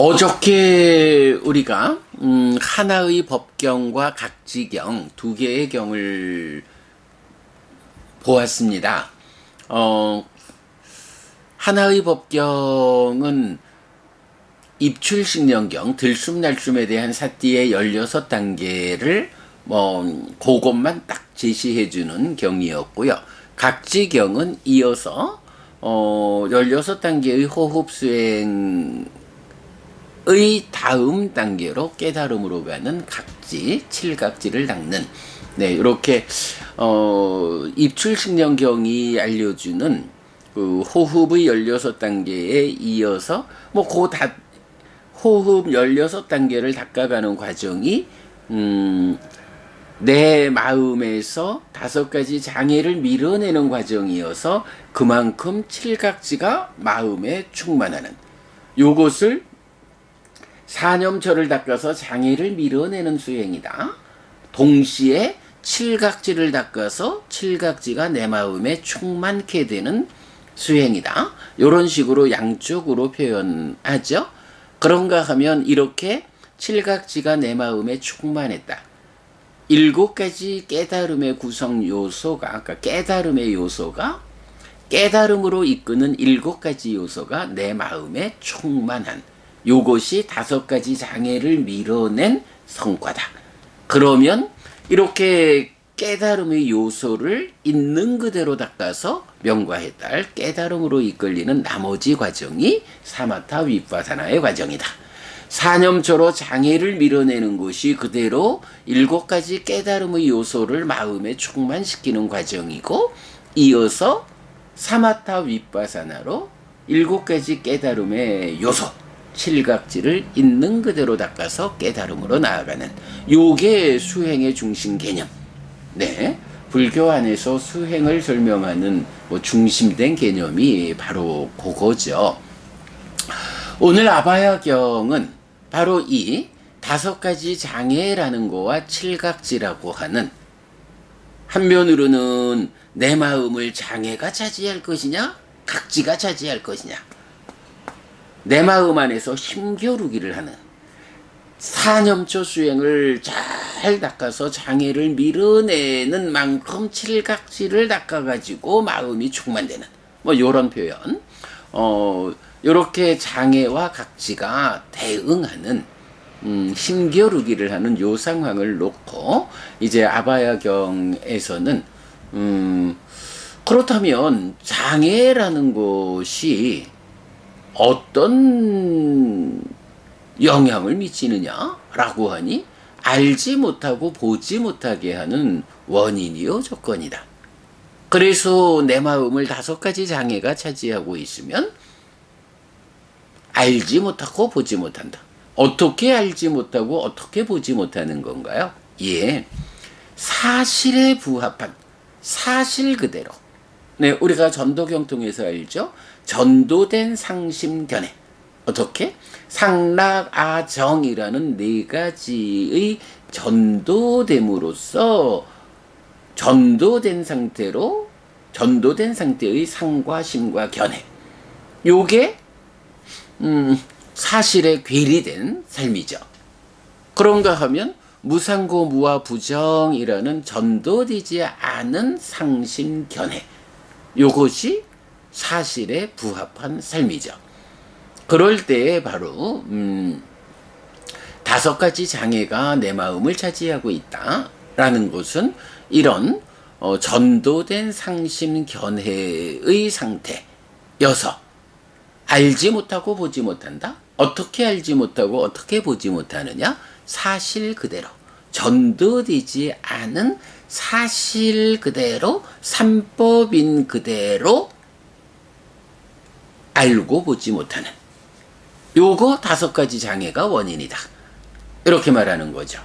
어저께 우리가 하나의 법경과 각지경 두 개의 경을 보았습니다. 하나의 법경은 입출식령경, 들숨날숨에 대한 사띠의 16단계를 그것만 딱 제시해주는 경이었고요. 각지경은 이어서 16단계의 호흡수행의 다음 단계로 깨달음으로 가는 각지, 칠각지를 닦는, 이렇게 입출식령경이 알려주는 그 호흡의 16단계에 이어서 호흡 16단계를 닦아가는 과정이 내 마음에서 5가지 장애를 밀어내는 과정이어서 그만큼 칠각지가 마음에 충만하는, 요것을 사념처를 닦아서 장애를 밀어내는 수행이다. 동시에 칠각지를 닦아서 칠각지가 내 마음에 충만케 되는 수행이다. 이런 식으로 양쪽으로 표현하죠. 그런가 하면 이렇게 칠각지가 내 마음에 충만했다. 7가지 깨달음의 구성 요소가, 깨달음의 요소가, 깨달음으로 이끄는 7가지 요소가 내 마음에 충만한, 요것이 5가지 장애를 밀어낸 성과다. 그러면 이렇게 깨달음의 요소를 있는 그대로 닦아서 명과에 딸 깨달음으로 이끌리는 나머지 과정이 사마타 윗바사나의 과정이다. 사념처로 장애를 밀어내는 것이 그대로 7가지 깨달음의 요소를 마음에 충만시키는 과정이고, 이어서 사마타 윗바사나로 7가지 깨달음의 요소, 칠각지를 있는 그대로 닦아서 깨달음으로 나아가는, 요게 수행의 중심 개념. 불교 안에서 수행을 설명하는 중심된 개념이 바로 그거죠. 오늘 아바야경은 바로 이 5가지 장애라는 거와 칠각지라고 하는, 한면으로는 내 마음을 장애가 차지할 것이냐, 각지가 차지할 것이냐, 내 마음 안에서 힘겨루기를 하는, 사념초 수행을 잘 닦아서 장애를 밀어내는 만큼 칠각지를 닦아가지고 마음이 충만되는, 요런 표현. 요렇게 장애와 각지가 대응하는, 힘겨루기를 하는 요 상황을 놓고 이제 아바야경에서는 그렇다면 장애라는 것이 어떤 영향을 미치느냐라고 하니, 알지 못하고 보지 못하게 하는 원인이요 조건이다. 그래서 내 마음을 5가지 장애가 차지하고 있으면 알지 못하고 보지 못한다. 어떻게 알지 못하고 어떻게 보지 못하는 건가요? 사실에 부합한, 사실 그대로. 우리가 전도경 통해서 알죠? 전도된 상심견해. 어떻게? 상락아정이라는 4가지의 전도됨으로써 전도된 상태의 상과 심과 견해, 요게 사실에 괴리된 삶이죠. 그런가 하면 무상고 무아부정이라는 전도되지 않은 상심견해, 요것이 사실에 부합한 삶이죠. 그럴 때에 바로 5가지 장애가 내 마음을 차지하고 있다라는 것은 이런 전도된 상심견해의 상태여서 알지 못하고 보지 못한다. 어떻게 알지 못하고 어떻게 보지 못하느냐? 사실 그대로, 전도되지 않은 사실 그대로, 삼법인 그대로 알고 보지 못하는, 요거 5가지 장애가 원인이다. 이렇게 말하는 거죠.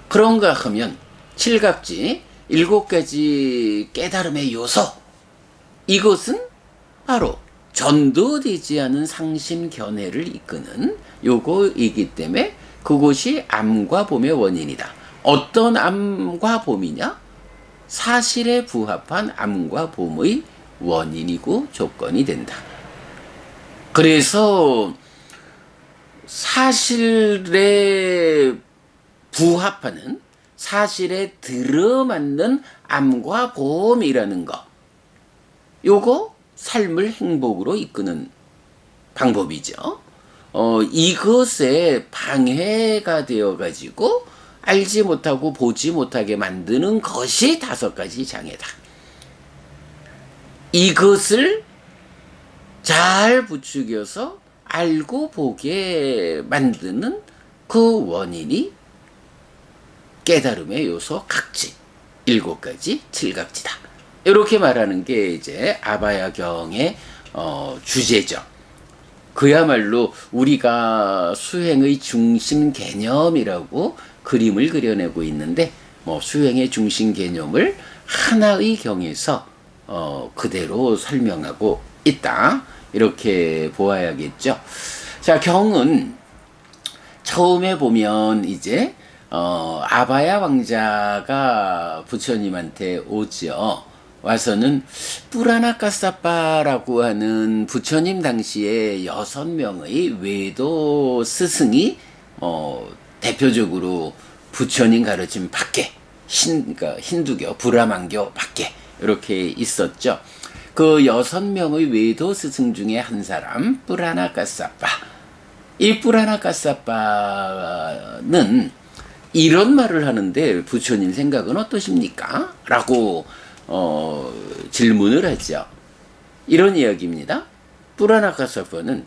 그런가 하면 칠각지, 7가지 깨달음의 요소, 이것은 바로 전도되지 않은 상심견해를 이끄는 요거이기 때문에 그것이 암과 봄의 원인이다. 어떤 암과 봄이냐? 사실에 부합한 암과 봄의 원인이고 조건이 된다. 그래서 사실에 부합하는, 사실에 들어맞는 암과 보험이라는 거, 요거 삶을 행복으로 이끄는 방법이죠. 이것에 방해가 되어가지고 알지 못하고 보지 못하게 만드는 것이 5가지 장애다. 이것을 잘 부추겨서 알고 보게 만드는 그 원인이 깨달음의 요소 각지, 7가지 칠각지다. 이렇게 말하는 게 이제 아바야경의 주제죠. 그야말로 우리가 수행의 중심 개념이라고 그림을 그려내고 있는데, 수행의 중심 개념을 하나의 경에서 그대로 설명하고 있다. 이렇게 보아야겠죠. 자, 경은 처음에 보면 이제 아바야 왕자가 부처님한테 오죠. 와서는 뿌라나카사빠라고 하는 부처님 당시에 6명의 외도 스승이 대표적으로 부처님 가르침 밖에 그러니까 힌두교, 브라만교 밖에 이렇게 있었죠. 그 6명의 외도 스승 중에 한 사람, 뿌라나카사빠. 이 뿌라나카사빠는 이런 말을 하는데 부처님 생각은 어떠십니까? 라고 질문을 하죠. 이런 이야기입니다. 뿌라나카사빠는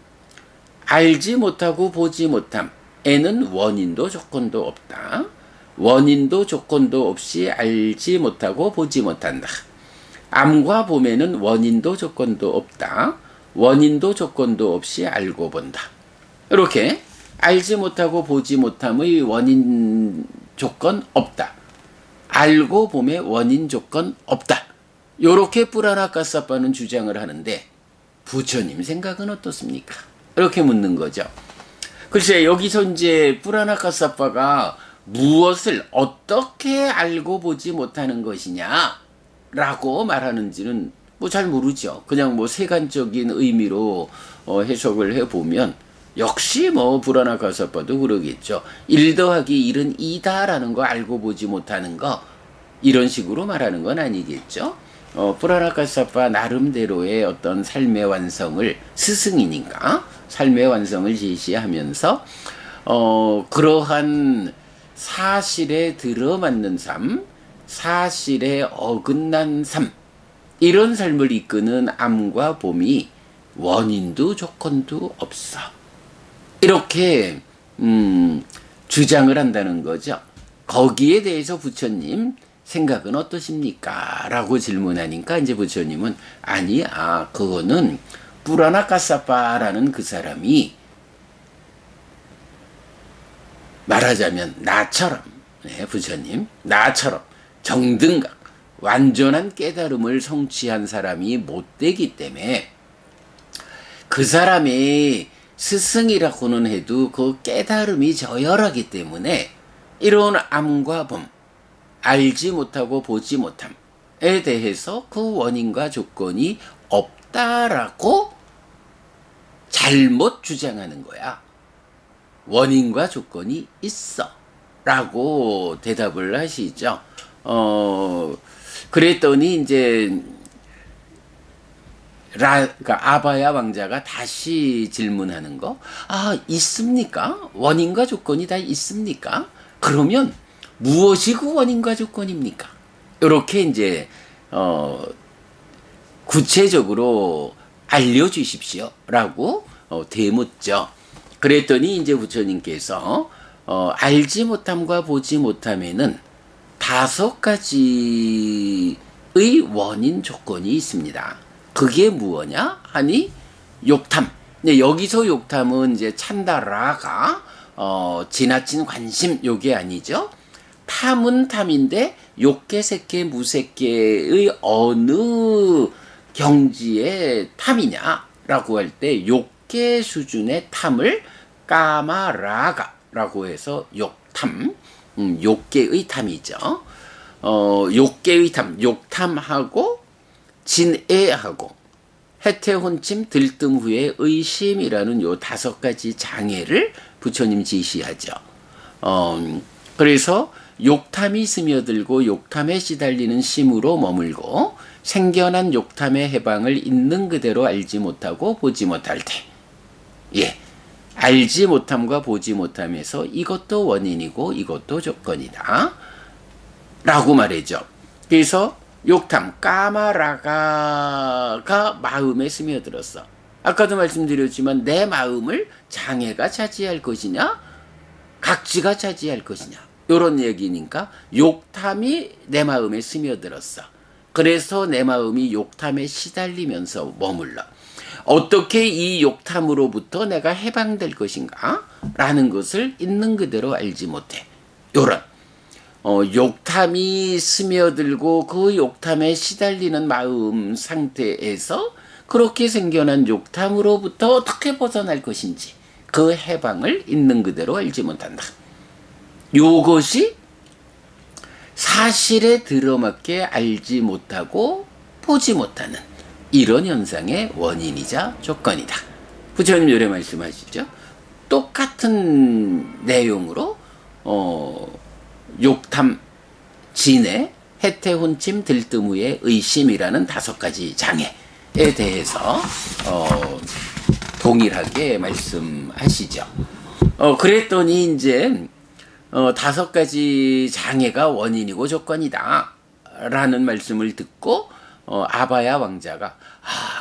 알지 못하고 보지 못함에는 원인도 조건도 없다. 원인도 조건도 없이 알지 못하고 보지 못한다. 암과 봄에는 원인도 조건도 없다. 원인도 조건도 없이 알고 본다. 이렇게 알지 못하고 보지 못함의 원인 조건 없다. 알고 봄에 원인 조건 없다. 요렇게 뿌라나카사빠는 주장을 하는데 부처님 생각은 어떻습니까? 이렇게 묻는 거죠. 글쎄, 여기서 이제 뿌라나카사빠가 무엇을 어떻게 알고 보지 못하는 것이냐 라고 말하는지는 잘 모르죠. 그냥 세간적인 의미로 해석을 해보면 역시 뿌라나카사빠도 그러겠죠. 1 더하기 1은 2다라는 거 알고 보지 못하는 거, 이런 식으로 말하는 건 아니겠죠. 뿌라나카사빠 나름대로의 어떤 삶의 완성을, 스승이니까 삶의 완성을 제시하면서 그러한 사실에 들어맞는 삶, 사실에 어긋난 삶, 이런 삶을 이끄는 암과 봄이 원인도 조건도 없어. 이렇게 주장을 한다는 거죠. 거기에 대해서 부처님 생각은 어떠십니까? 라고 질문하니까 이제 부처님은 아니야, 그거는 뿌라나카사빠라는 그 사람이 말하자면 나처럼, 부처님, 나처럼 정등각, 완전한 깨달음을 성취한 사람이 못 되기 때문에 그 사람의 스승이라고는 해도 그 깨달음이 저열하기 때문에 이런 암과 봄, 알지 못하고 보지 못함에 대해서 그 원인과 조건이 없다라고 잘못 주장하는 거야. 원인과 조건이 있어 라고 대답을 하시죠. 그랬더니 이제 그러니까 아바야 왕자가 다시 질문하는 거. 있습니까? 원인과 조건이 다 있습니까? 그러면 무엇이 그 원인과 조건입니까? 이렇게 이제 구체적으로 알려주십시오 라고 되묻죠. 그랬더니 이제 부처님께서 알지 못함과 보지 못함에는 5가지의 원인 조건이 있습니다. 그게 무엇냐? 하니 욕탐. 네, 여기서 욕탐은 이제 찬다라가 지나친 관심, 요게 아니죠. 탐은 탐인데 욕계, 색계, 무색계의 어느 경지의 탐이냐라고 할 때 욕계 수준의 탐을 까마라가라고 해서 욕탐, 욕계의 탐이죠. 욕계의 탐, 욕탐하고 진애하고 해태혼침 들뜸 후에 의심이라는 요 5가지 장애를 부처님 지시하죠. 그래서 욕탐이 스며들고 욕탐에 시달리는 심으로 머물고 생겨난 욕탐의 해방을 있는 그대로 알지 못하고 보지 못할 때, 예, 알지 못함과 보지 못함에서 이것도 원인이고 이것도 조건이다 라고 말해죠. 그래서 욕탐, 까마라가가 마음에 스며들었어. 아까도 말씀드렸지만 내 마음을 장애가 차지할 것이냐 각지가 차지할 것이냐 이런 얘기니까 욕탐이 내 마음에 스며들었어. 그래서 내 마음이 욕탐에 시달리면서 머물러. 어떻게 이 욕탐으로부터 내가 해방될 것인가? 라는 것을 있는 그대로 알지 못해. 요런 욕탐이 스며들고 그 욕탐에 시달리는 마음 상태에서 그렇게 생겨난 욕탐으로부터 어떻게 벗어날 것인지 그 해방을 있는 그대로 알지 못한다. 요것이 사실에 들어맞게 알지 못하고 보지 못하는 이런 현상의 원인이자 조건이다. 부처님 요래 말씀하시죠. 똑같은 내용으로 욕탐, 진해, 해태, 혼침, 들뜸후의 의심이라는 5가지 장애에 대해서 동일하게 말씀하시죠. 그랬더니 이제 5가지 장애가 원인이고 조건이다 라는 말씀을 듣고 아바야 왕자가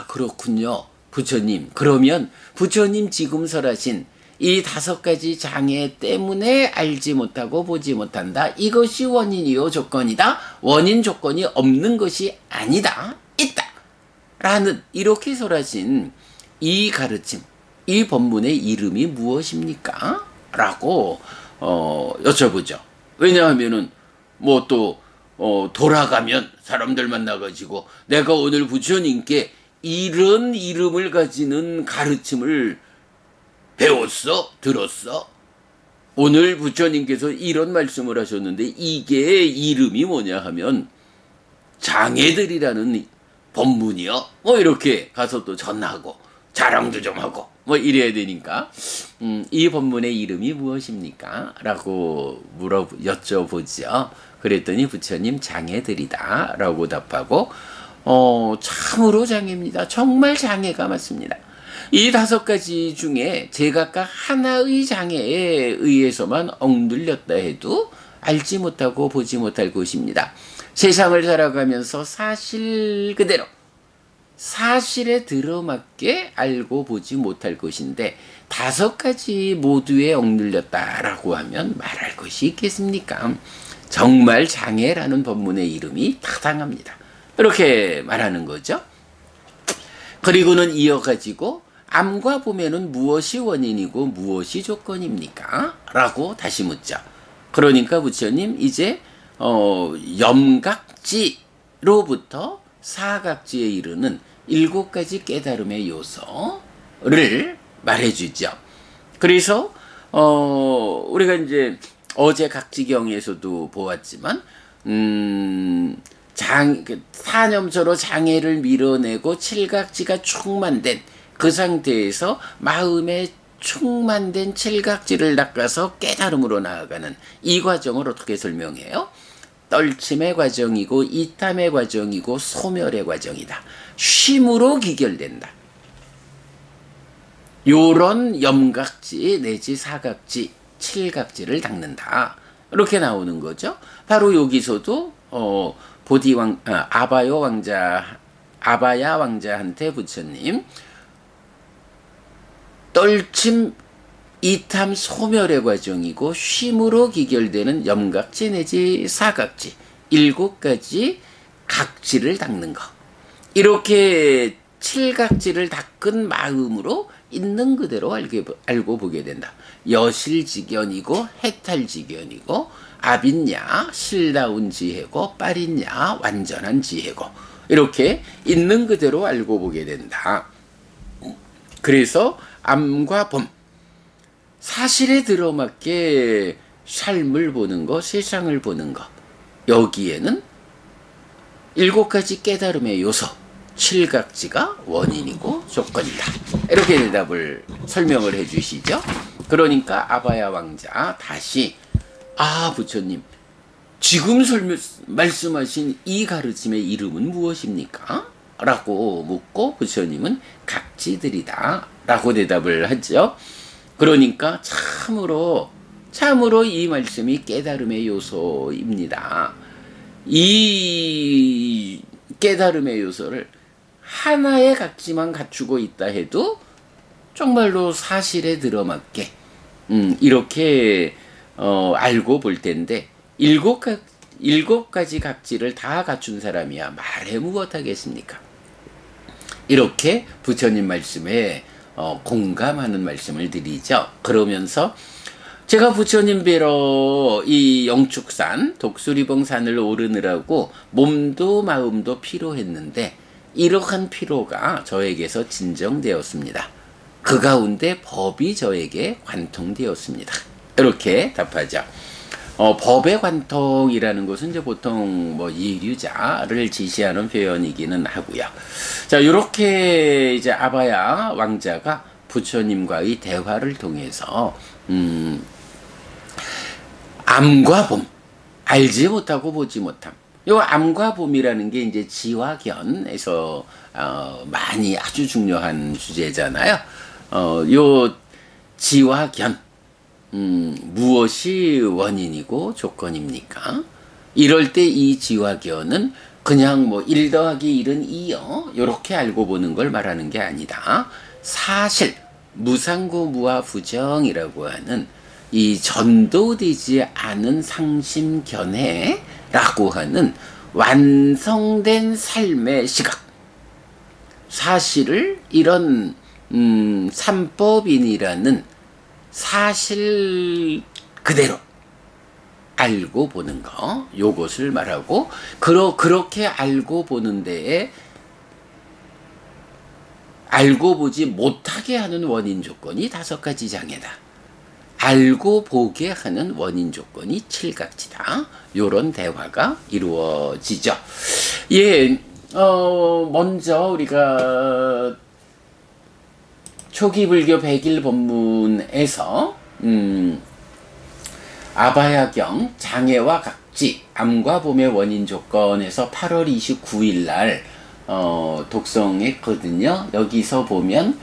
그렇군요 부처님, 그러면 부처님 지금 설하신 이 5가지 장애 때문에 알지 못하고 보지 못한다, 이것이 원인이요 조건이다, 원인 조건이 없는 것이 아니다, 있다 라는 이렇게 설하신 이 가르침, 이 법문의 이름이 무엇입니까? 라고 여쭤보죠. 왜냐하면은 뭐 또 돌아가면 사람들 만나가지고 내가 오늘 부처님께 이런 이름을 가지는 가르침을 배웠어? 들었어? 오늘 부처님께서 이런 말씀을 하셨는데 이게 이름이 뭐냐 하면 장애들이라는 법문이요? 뭐 이렇게 가서 또 전하고 자랑도 좀 하고 뭐 이래야 되니까 이 법문의 이름이 무엇입니까? 라고 여쭤보죠. 그랬더니 부처님 장애들이다 라고 답하고 참으로 장애입니다. 정말 장애가 맞습니다. 이 5가지 중에 제각각 하나의 장애에 의해서만 억눌렸다 해도 알지 못하고 보지 못할 것입니다. 세상을 살아가면서 사실 그대로 사실에 들어맞게 알고 보지 못할 것인데 5가지 모두에 억눌렸다라고 하면 말할 것이 있겠습니까? 정말 장애라는 법문의 이름이 타당합니다. 이렇게 말하는 거죠. 그리고는 이어가지고 암과 봄에는 무엇이 원인이고 무엇이 조건입니까? 라고 다시 묻죠. 그러니까 부처님 이제 염각지로부터 사각지에 이르는 7가지 깨달음의 요소를 말해주죠. 그래서 우리가 이제 어제 각지경에서도 보았지만 사념서로 장애를 밀어내고 7각지가 충만된 그 상태에서 마음에 충만된 7각지를 닦아서 깨달음으로 나아가는 이 과정을 어떻게 설명해요? 떨침의 과정이고 이탐의 과정이고 소멸의 과정이다. 쉼으로 기결된다. 요런 염각지 내지 사각지, 7각지를 닦는다. 이렇게 나오는 거죠. 바로 여기서도 아바야 왕자한테 부처님 떨침 이탐 소멸의 과정이고 쉼으로 기결되는 염각지 내지 사각지 7가지 각지를 닦는 것, 이렇게 7각지를 닦은 마음으로 있는 그대로 알고 보게 된다. 여실지견이고 해탈지견이고 아빈야 실다운 지혜고 빠린야 완전한 지혜고 이렇게 있는 그대로 알고 보게 된다. 그래서 암과 봄, 사실에 들어맞게 삶을 보는 것, 세상을 보는 것, 여기에는 7가지 깨달음의 요소 7각지가 원인이고 조건이다. 이렇게 대답을 설명을 해 주시죠. 그러니까 아바야 왕자 다시 부처님 지금 말씀하신 이 가르침의 이름은 무엇입니까? 라고 묻고 부처님은 각지들이다 라고 대답을 하죠. 그러니까 참으로 이 말씀이 깨달음의 요소입니다. 이 깨달음의 요소를 하나의 각지만 갖추고 있다 해도 정말로 사실에 들어맞게 이렇게 알고 볼 텐데 일곱 가지 각지를 다 갖춘 사람이야 말해 무엇하겠습니까? 이렇게 부처님 말씀에 공감하는 말씀을 드리죠. 그러면서 제가 부처님 뵈러 이 영축산 독수리봉산을 오르느라고 몸도 마음도 피로했는데 이러한 피로가 저에게서 진정되었습니다. 그 가운데 법이 저에게 관통되었습니다. 이렇게 답하죠. 법의 관통이라는 것은 이제 보통 예류자를 지시하는 표현이기는 하고요. 자, 이렇게 이제 아바야 왕자가 부처님과의 대화를 통해서 암과 봄, 알지 못하고 보지 못함. 요 암과 봄이라는 게 이제 지화견에서 많이 아주 중요한 주제잖아요. 요 지화견, 무엇이 원인이고 조건입니까? 이럴 때 이 지화견은 그냥 1 더하기 1은 2요. 요렇게 알고 보는 걸 말하는 게 아니다. 사실, 무상고 무아부정이라고 하는 이 전도되지 않은 상심견해라고 하는 완성된 삶의 시각. 사실을 이런 삼법인이라는 사실 그대로 알고 보는 거, 요것을 말하고 그렇게 알고 보는 데에 알고 보지 못하게 하는 원인 조건이 5가지 장애다. 알고 보게 하는 원인 조건이 7각지다. 요런 대화가 이루어지죠. 예, 먼저 우리가 초기 불교 백일 법문에서 아바야경 장애와 각지 암과 봄의 원인 조건에서 8월 29일 날 독송했거든요. 여기서 보면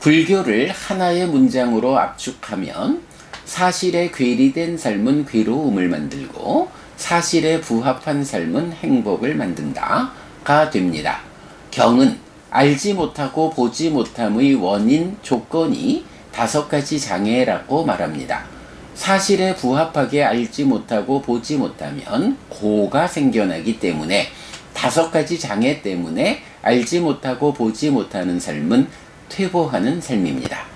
불교를 하나의 문장으로 압축하면 사실에 괴리된 삶은 괴로움을 만들고 사실에 부합한 삶은 행복을 만든다가 됩니다. 경은 알지 못하고 보지 못함의 원인 조건이 5가지 장애라고 말합니다. 사실에 부합하게 알지 못하고 보지 못하면 고가 생겨나기 때문에 5가지 장애 때문에 알지 못하고 보지 못하는 삶은 퇴보하는 삶입니다.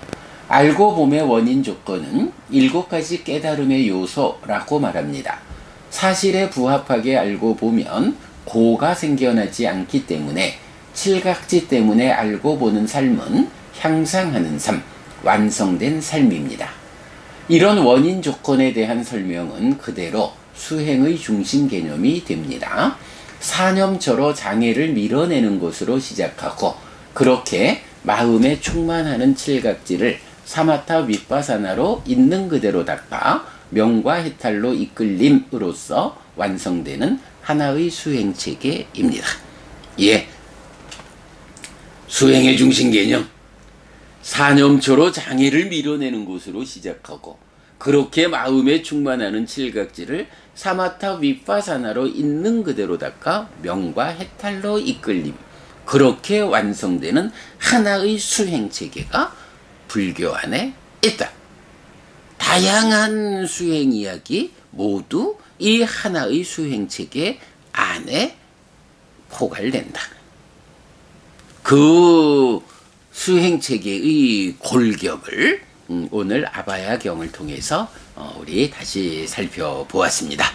알고 봄의 원인 조건은 7가지 깨달음의 요소라고 말합니다. 사실에 부합하게 알고 보면 고가 생겨나지 않기 때문에 7각지 때문에 알고 보는 삶은 향상하는 삶, 완성된 삶입니다. 이런 원인 조건에 대한 설명은 그대로 수행의 중심 개념이 됩니다. 사념처로 장애를 밀어내는 것으로 시작하고 그렇게 마음에 충만하는 7각지를 사마타 윗바사나로 있는 그대로 닦아 명과 해탈로 이끌림으로써 완성되는 하나의 수행체계입니다. 예, 수행의 중심 개념, 사념초로 장애를 밀어내는 것으로 시작하고 그렇게 마음에 충만하는 7각지를 사마타 윗바사나로 있는 그대로 닦아 명과 해탈로 이끌림, 그렇게 완성되는 하나의 수행체계가 불교 안에 있다. 다양한 수행 이야기 모두 이 하나의 수행체계 안에 포괄된다. 그 수행체계의 골격을 오늘 아바야경을 통해서 우리 다시 살펴보았습니다.